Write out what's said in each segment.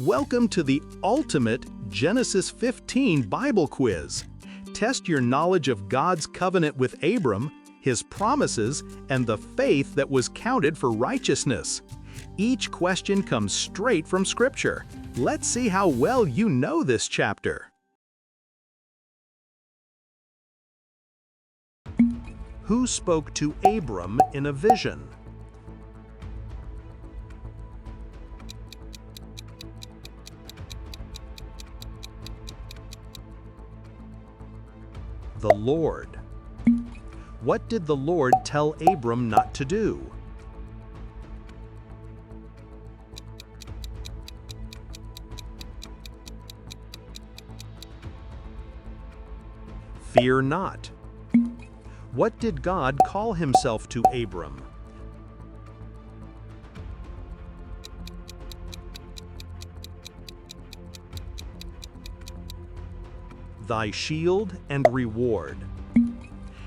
Welcome to the ultimate Genesis 15 Bible quiz. Test your knowledge of God's covenant with Abram, his promises, and the faith that was counted for righteousness. Each question comes straight from Scripture. Let's see how well you know this chapter. Who spoke to Abram in a vision? The Lord. What did the Lord tell Abram not to do? Fear not. What did God call himself to Abram? Thy shield and reward.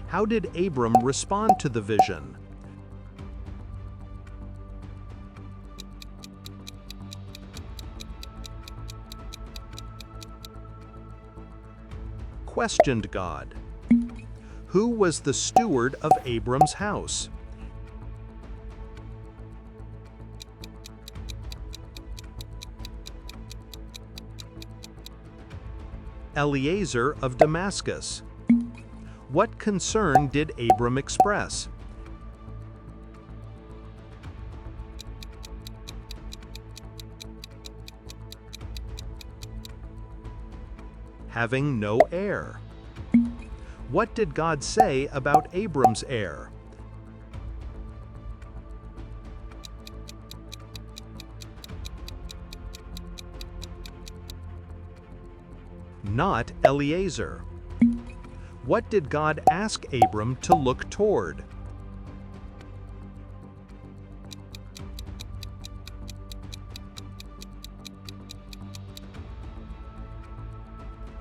How did Abram respond to the vision? Questioned God. Who was the steward of Abram's house? Eliezer of Damascus. What concern did Abram express? Having no heir. What did God say about Abram's heir? Not Eliezer. What did God ask Abram to look toward?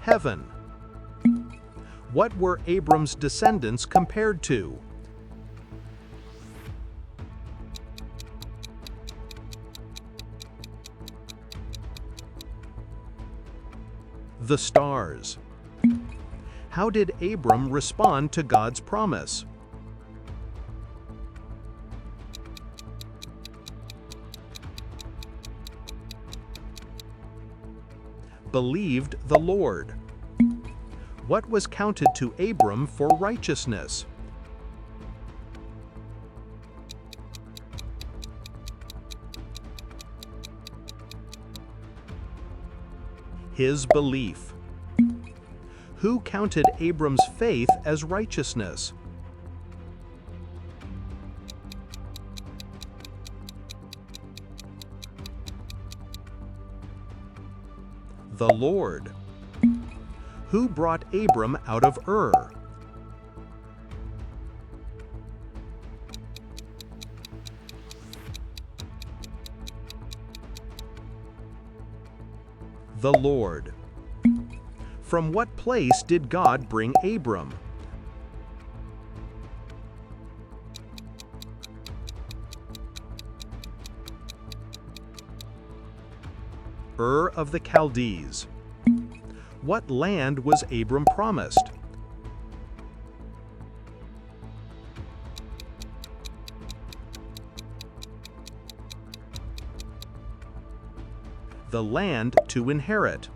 Heaven. What were Abram's descendants compared to? The stars. How did Abram respond to God's promise? Believed the Lord. What was counted to Abram for righteousness? His belief. Who counted Abram's faith as righteousness? The Lord. Who brought Abram out of Ur? The Lord. From what place did God bring Abram? Ur of the Chaldees. What land was Abram promised? The land to inherit.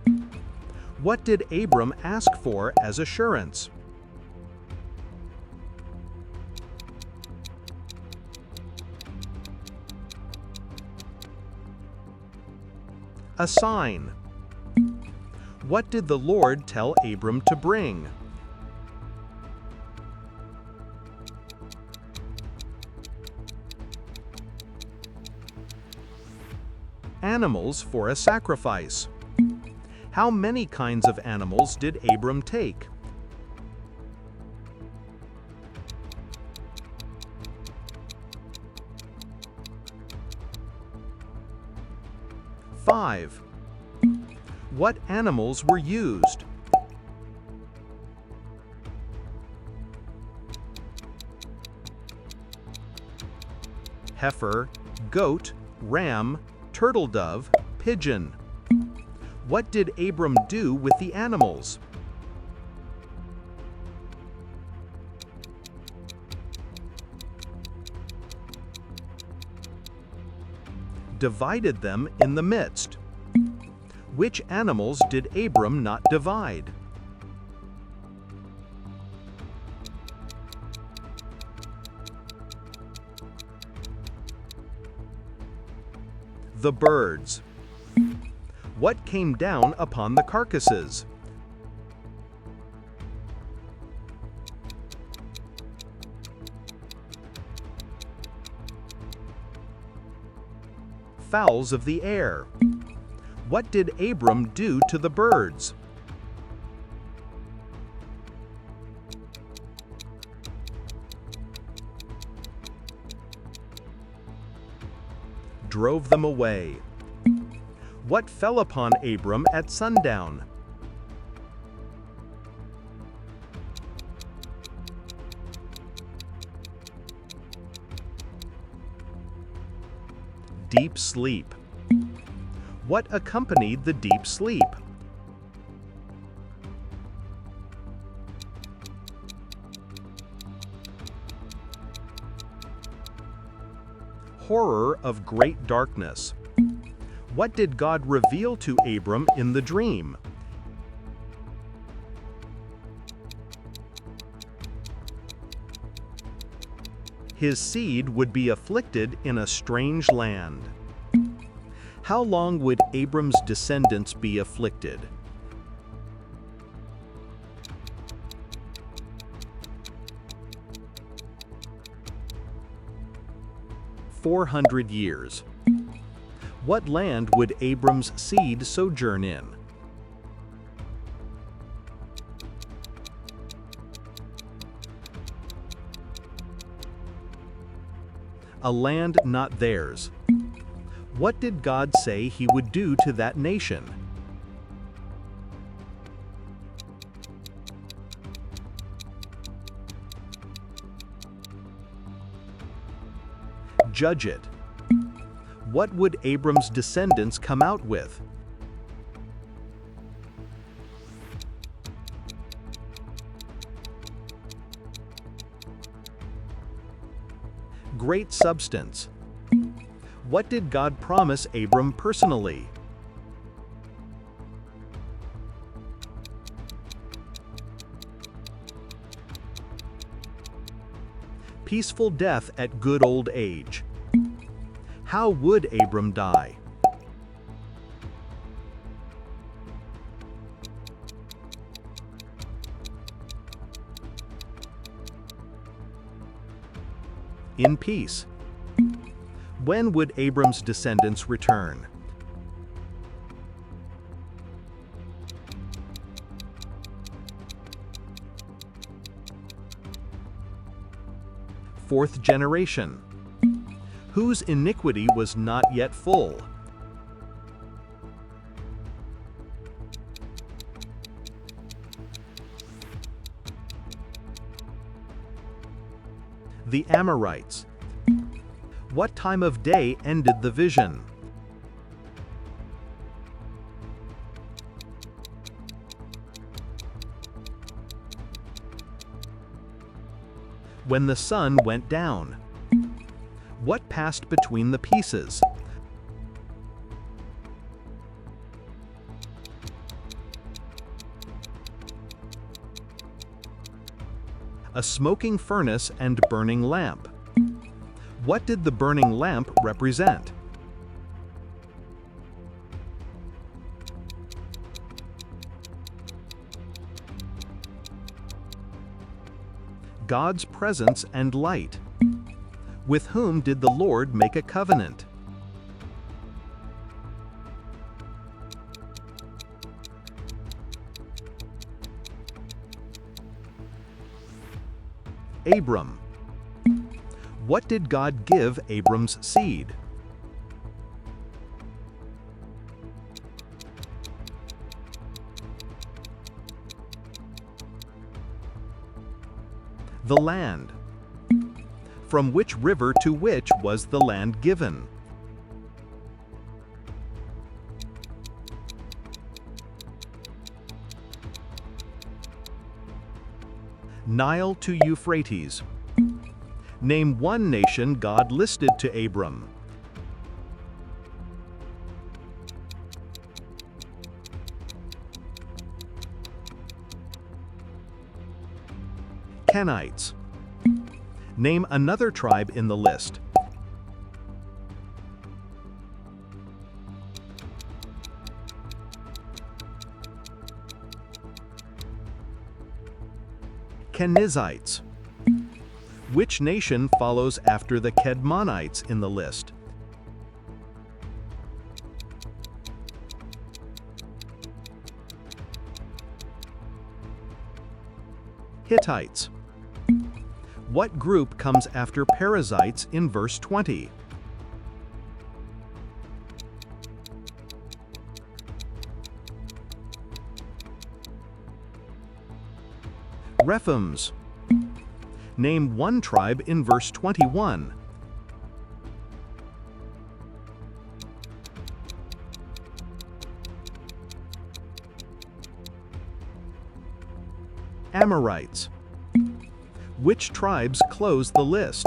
What did Abram ask for as assurance? A sign. What did the Lord tell Abram to bring? Animals for a sacrifice. How many kinds of animals did Abram take? Five. What animals were used? Heifer, goat, ram, turtle dove, pigeon. What did Abram do with the animals? Divided them in the midst. Which animals did Abram not divide? The birds. What came down upon the carcasses? Fowls of the air. What did Abram do to the birds? Drove them away. What fell upon Abram at sundown? Deep sleep. What accompanied the deep sleep? Horror of great darkness. What did God reveal to Abram in the dream? His seed would be afflicted in a strange land. How long would Abram's descendants be afflicted? "400 years. What land would Abram's seed sojourn in? A land not theirs. What did God say he would do to that nation? Judge it. What would Abram's descendants come out with? Great substance. What did God promise Abram personally? Peaceful death at good old age. How would Abram die? In peace. When would Abram's descendants return? Fourth generation. Whose iniquity was not yet full? The Amorites. What time of day ended the vision? When the sun went down. What passed between the pieces? A smoking furnace and burning lamp. What did the burning lamp represent? God's presence and light. With whom did the Lord make a covenant? Abram. What did God give Abram's seed? The land. From which river to which was the land given? Nile to Euphrates. Name one nation God listed to Abram. Kenites. Name another tribe in the list. Kenizzites. Which nation follows after the Kedmonites in the list? Hittites. What group comes after Perizzites in verse 20? Rephaims. Name one tribe in verse 21. Amorites. Which tribes close the list?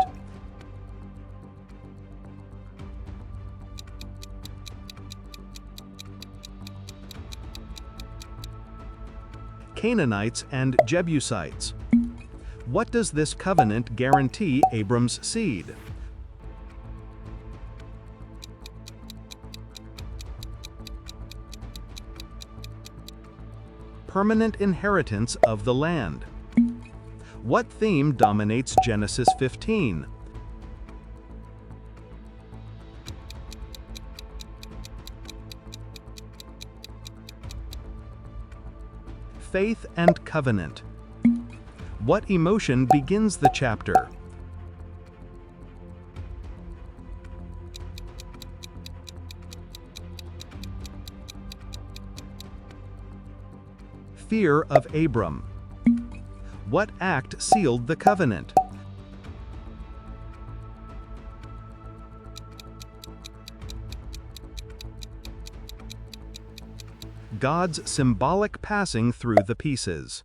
Canaanites and Jebusites. What does this covenant guarantee Abram's seed? Permanent inheritance of the land. What theme dominates Genesis 15? Faith and covenant. What emotion begins the chapter? Fear of Abram. What act sealed the covenant? God's symbolic passing through the pieces.